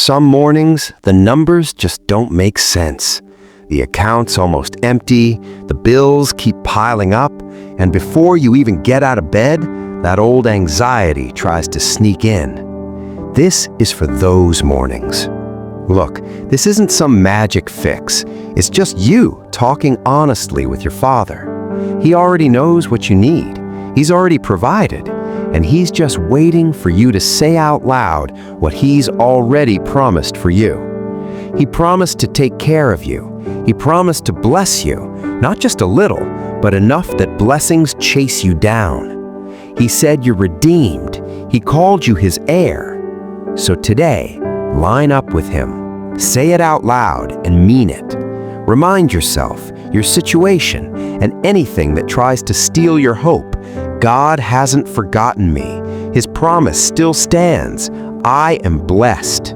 some mornings, the numbers just don't make sense. The account's almost empty, the bills keep piling up, and before you even get out of bed, that old anxiety tries to sneak in. This is for those mornings. Look, this isn't some magic fix. It's just you talking honestly with your Father. He already knows what you need. He's already provided, and He's just waiting for you to say out loud what He's already promised for you. He promised to take care of you. He promised to bless you, not just a little, but enough that blessings chase you down. He said you're redeemed. He called you His heir. So today, line up with Him. Say it out loud and mean it. Remind yourself, your situation, and anything that tries to steal your hope. God hasn't forgotten me. His promise still stands. I am blessed.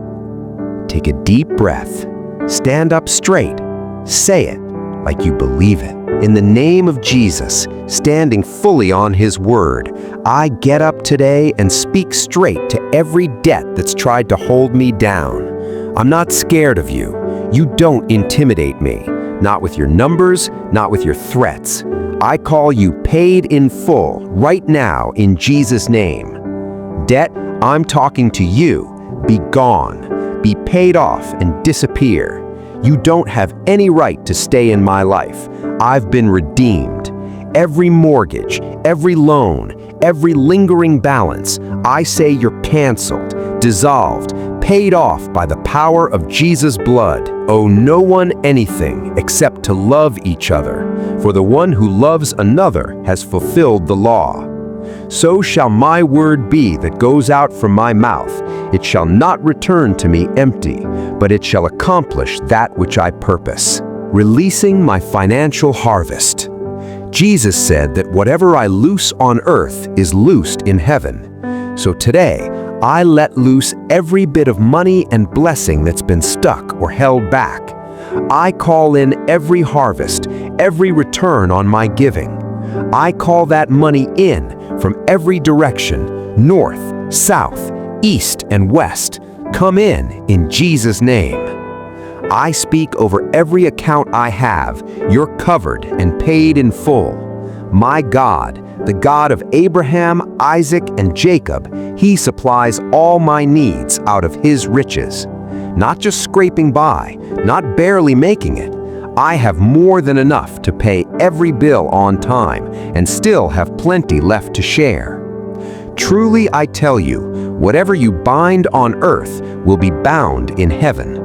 Take a deep breath. Stand up straight. Say it like you believe it. In the name of Jesus, standing fully on His word, I get up today and speak straight to every debt that's tried to hold me down. I'm not scared of you. You don't intimidate me. Not with your numbers, not with your threats. I call you paid in full right now in Jesus' name. Debt, I'm talking to you. Be gone. Be paid off and disappear. You don't have any right to stay in my life. I've been redeemed. Every mortgage, every loan, every lingering balance, I say you're canceled, dissolved, paid off by the power of Jesus' blood. Owe no one anything except to love each other, for the one who loves another has fulfilled the law. So shall my word be that goes out from my mouth. It shall not return to me empty, but it shall accomplish that which I purpose. Releasing my financial harvest. Jesus said that whatever I loose on earth is loosed in heaven. So today, I let loose every bit of money and blessing that's been stuck or held back. I call in every harvest, every return on my giving. I call that money in from every direction, north, south, east, and west. Come in Jesus' name. I speak over every account I have. You're covered and paid in full. My God, the God of Abraham, Isaac, and Jacob, He supplies all my needs out of His riches. Not just scraping by, not barely making it. I have more than enough to pay every bill on time and still have plenty left to share. Truly I tell you, whatever you bind on earth will be bound in heaven,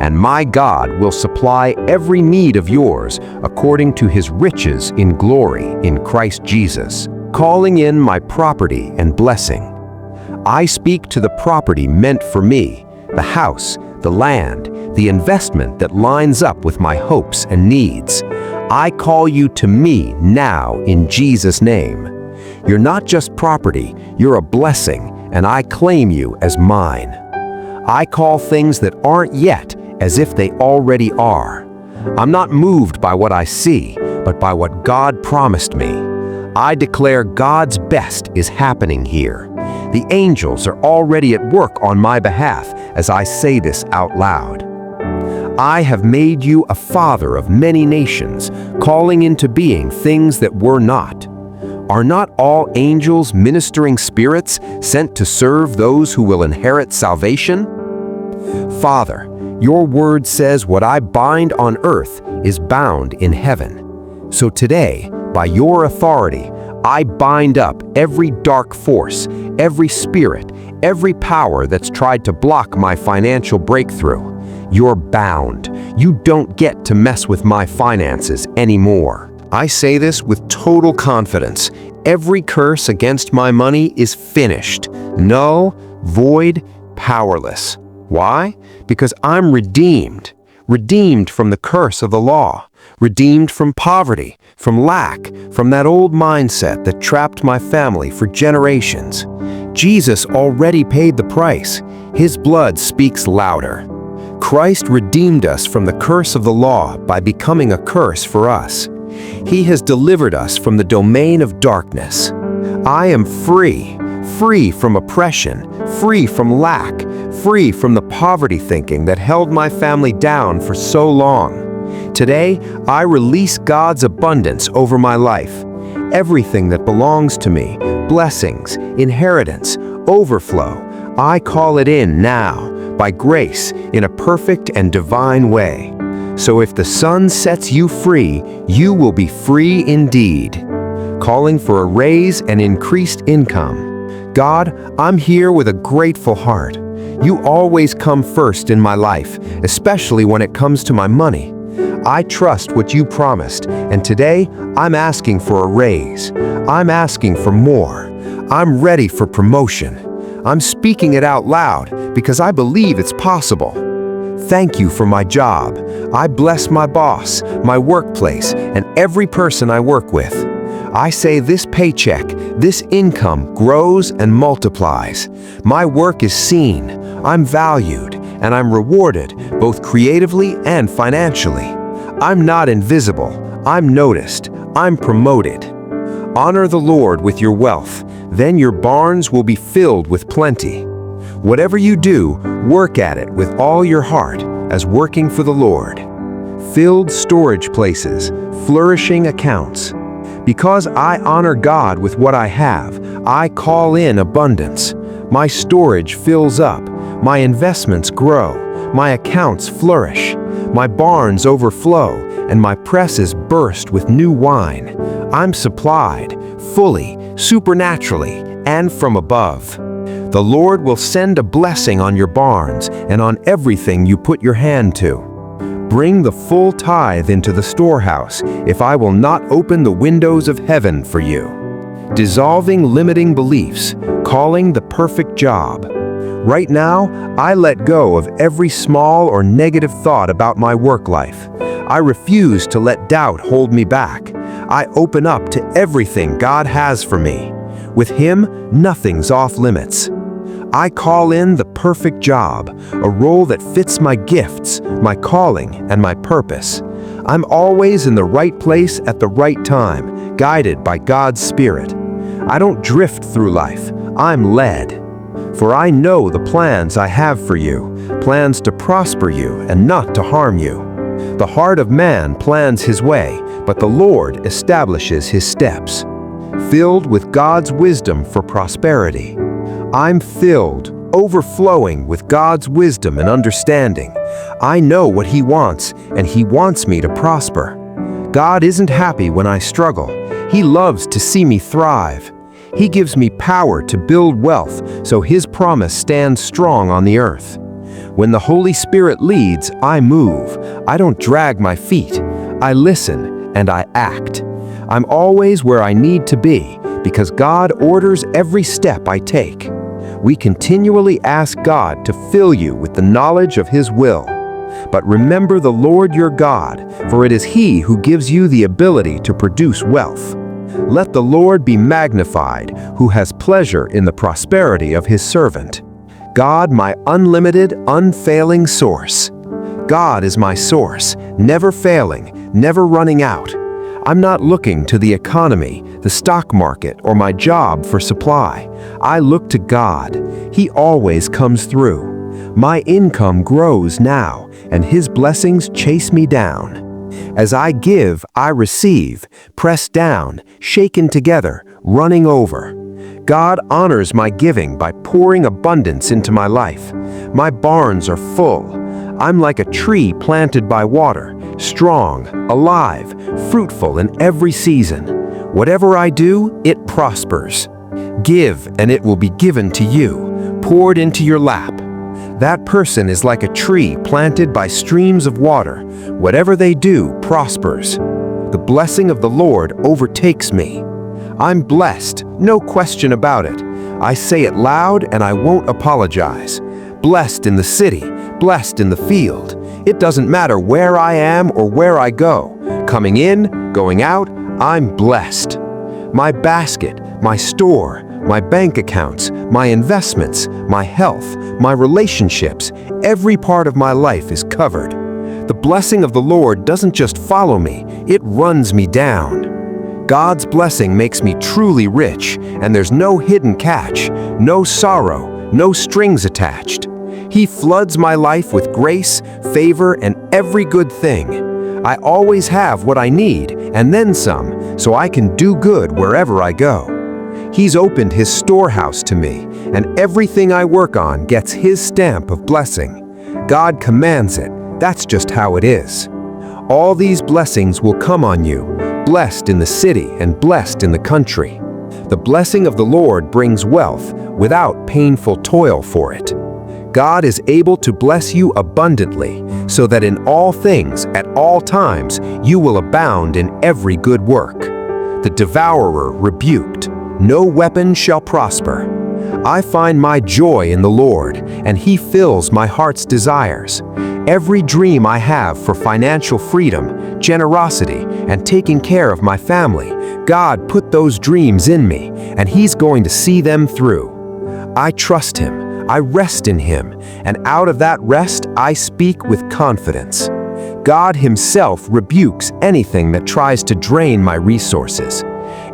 and my God will supply every need of yours according to His riches in glory in Christ Jesus, calling in my property and blessing. I speak to the property meant for me, the house, the land, the investment that lines up with my hopes and needs. I call you to me now in Jesus' name. You're not just property, you're a blessing, and I claim you as mine. I call things that aren't yet as if they already are. I'm not moved by what I see, but by what God promised me. I declare God's best is happening here. The angels are already at work on my behalf as I say this out loud. I have made you a father of many nations, calling into being things that were not. Are not all angels ministering spirits sent to serve those who will inherit salvation? Father, your word says what I bind on earth is bound in heaven. So today, by your authority, I bind up every dark force, every spirit, every power that's tried to block my financial breakthrough. You're bound. You don't get to mess with my finances anymore. I say this with total confidence. Every curse against my money is finished. Null, void, powerless. Why? Because I'm redeemed. Redeemed from the curse of the law. Redeemed from poverty, from lack, from that old mindset that trapped my family for generations. Jesus already paid the price. His blood speaks louder. Christ redeemed us from the curse of the law by becoming a curse for us. He has delivered us from the domain of darkness. I am free, free from oppression, free from lack, free from the poverty thinking that held my family down for so long. Today, I release God's abundance over my life. Everything that belongs to me, blessings, inheritance, overflow, I call it in now, by grace, in a perfect and divine way. So if the Son sets you free, you will be free indeed. Calling for a raise and increased income. God, I'm here with a grateful heart. You always come first in my life, especially when it comes to my money. I trust what you promised, and today I'm asking for a raise. I'm asking for more. I'm ready for promotion. I'm speaking it out loud because I believe it's possible. Thank you for my job. I bless my boss, my workplace, and every person I work with. I say this paycheck, this income grows and multiplies. My work is seen, I'm valued, and I'm rewarded both creatively and financially. I'm not invisible, I'm noticed, I'm promoted. Honor the Lord with your wealth, then your barns will be filled with plenty. Whatever you do, work at it with all your heart as working for the Lord. Filled storage places, flourishing accounts. Because I honor God with what I have, I call in abundance. My storage fills up, my investments grow, my accounts flourish, my barns overflow, and my presses burst with new wine. I'm supplied, fully, supernaturally, and from above. The Lord will send a blessing on your barns and on everything you put your hand to. Bring the full tithe into the storehouse, if I will not open the windows of heaven for you. Dissolving limiting beliefs, calling the perfect job. Right now, I let go of every small or negative thought about my work life. I refuse to let doubt hold me back. I open up to everything God has for me. With Him, nothing's off limits. I call in the perfect job, a role that fits my gifts, my calling, and my purpose. I'm always in the right place at the right time, guided by God's Spirit. I don't drift through life, I'm led. For I know the plans I have for you, plans to prosper you and not to harm you. The heart of man plans his way, but the Lord establishes his steps. Filled with God's wisdom for prosperity. I'm filled, overflowing with God's wisdom and understanding. I know what He wants, and He wants me to prosper. God isn't happy when I struggle. He loves to see me thrive. He gives me power to build wealth, so His promise stands strong on the earth. When the Holy Spirit leads, I move. I don't drag my feet. I listen, and I act. I'm always where I need to be, because God orders every step I take. We continually ask God to fill you with the knowledge of His will. But remember the Lord your God, for it is He who gives you the ability to produce wealth. Let the Lord be magnified, who has pleasure in the prosperity of His servant. God, my unlimited, unfailing source. God is my source, never failing, never running out. I'm not looking to the economy, the stock market, or my job for supply. I look to God. He always comes through. My income grows now, and His blessings chase me down. As I give, I receive, pressed down, shaken together, running over. God honors my giving by pouring abundance into my life. My barns are full. I'm like a tree planted by water, strong, alive, fruitful in every season. Whatever I do, it prospers. Give, and it will be given to you, poured into your lap. That person is like a tree planted by streams of water. Whatever they do prospers. The blessing of the Lord overtakes me. I'm blessed, no question about it. I say it loud and I won't apologize. Blessed in the city, blessed in the field. It doesn't matter where I am or where I go. Coming in, going out, I'm blessed. My basket, my store, my bank accounts, my investments, my health, my relationships, every part of my life is covered. The blessing of the Lord doesn't just follow me, it runs me down. God's blessing makes me truly rich, and there's no hidden catch, no sorrow, no strings attached. He floods my life with grace, favor, and every good thing. I always have what I need, and then some, so I can do good wherever I go. He's opened His storehouse to me, and everything I work on gets His stamp of blessing. God commands it. That's just how it is. All these blessings will come on you, blessed in the city and blessed in the country. The blessing of the Lord brings wealth without painful toil for it. God is able to bless you abundantly, so that in all things, at all times, you will abound in every good work. The devourer rebuked, "No weapon shall prosper." I find my joy in the Lord, and He fills my heart's desires. Every dream I have for financial freedom, generosity, and taking care of my family, God put those dreams in me, and He's going to see them through. I trust Him, I rest in Him, and out of that rest I speak with confidence. God Himself rebukes anything that tries to drain my resources.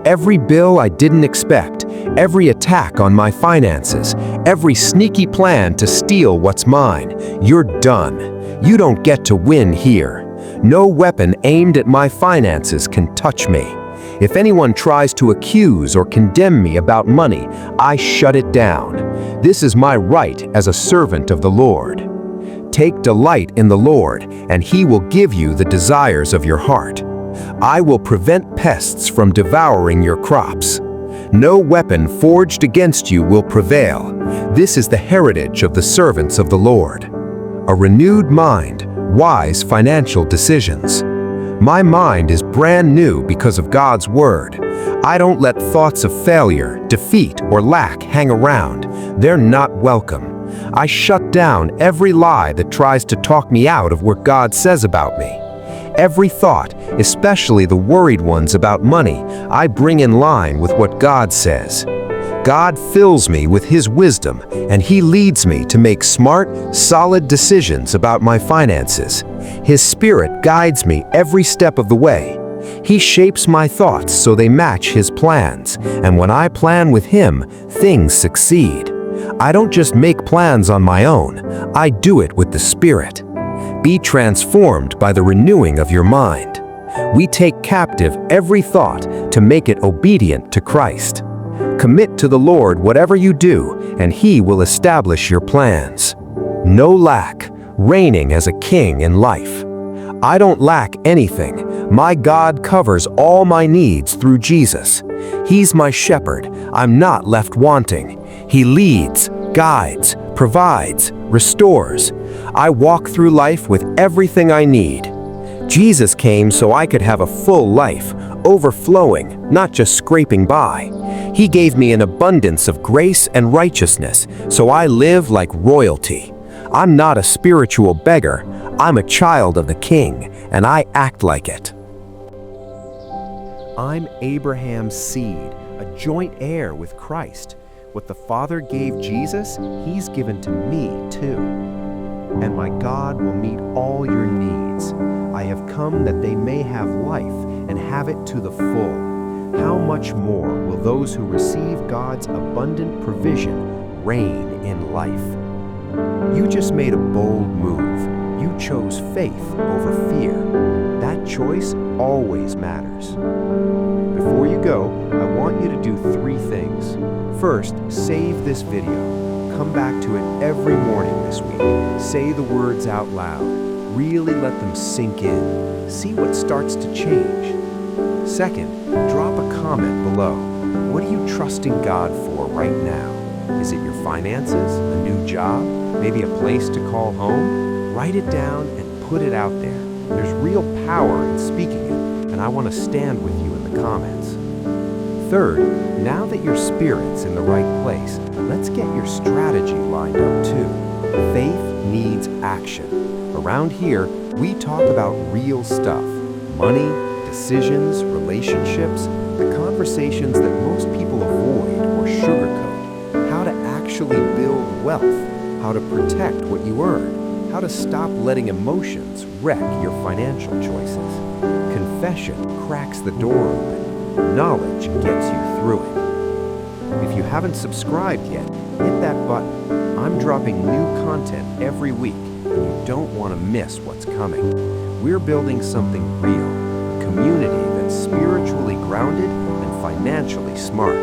Every bill I didn't expect, every attack on my finances, every sneaky plan to steal what's mine, you're done. You don't get to win here. No weapon aimed at my finances can touch me. If anyone tries to accuse or condemn me about money, I shut it down. This is my right as a servant of the Lord. Take delight in the Lord, and He will give you the desires of your heart. I will prevent pests from devouring your crops. No weapon forged against you will prevail. This is the heritage of the servants of the Lord. A renewed mind, wise financial decisions. My mind is brand new because of God's Word. I don't let thoughts of failure, defeat, or lack hang around. They're not welcome. I shut down every lie that tries to talk me out of what God says about me. Every thought, especially the worried ones about money, I bring in line with what God says. God fills me with His wisdom, and He leads me to make smart, solid decisions about my finances. His Spirit guides me every step of the way. He shapes my thoughts so they match His plans, and when I plan with Him, things succeed. I don't just make plans on my own, I do it with the Spirit. Be transformed by the renewing of your mind. We take captive every thought to make it obedient to Christ. Commit to the Lord whatever you do, and He will establish your plans. No lack, reigning as a king in life. I don't lack anything. My God covers all my needs through Jesus. He's my shepherd. I'm not left wanting. He leads, guides, provides, restores. I walk through life with everything I need. Jesus came so I could have a full life, overflowing, not just scraping by. He gave me an abundance of grace and righteousness, so I live like royalty. I'm not a spiritual beggar. I'm a child of the King, and I act like it. I'm Abraham's seed, a joint heir with Christ. What the Father gave Jesus, He's given to me too. And my God will meet all your needs. I have come that they may have life and have it to the full. How much more will those who receive God's abundant provision reign in life? You just made a bold move. You chose faith over fear. That choice always matters. Before you go, I want you to do 3 things. First, save this video. Come back to it every morning this week. Say the words out loud. Really let them sink in. See what starts to change. Second, drop a comment below. What are you trusting God for right now? Is it your finances, a new job, maybe a place to call home? Write it down and put it out there. There's real power in speaking it, and I want to stand with you in the comments. Third, now that your spirit's in the right place, let's get your strategy lined up too. Faith needs action. Around here, we talk about real stuff. Money, decisions, relationships, the conversations that most people avoid or sugarcoat. How to actually build wealth, how to protect what you earn, how to stop letting emotions wreck your financial choices. Confession cracks the door open. Knowledge gets you through it. If you haven't subscribed yet, hit that button. I'm dropping new content every week, and you don't want to miss what's coming. We're building something real, a community that's spiritually grounded and financially smart.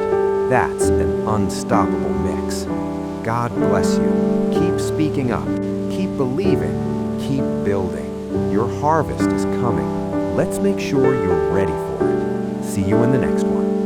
That's an unstoppable mix. God bless you. Keep speaking up. Keep believing. Keep building. Your harvest is coming. Let's make sure you're ready for it. See you in the next one.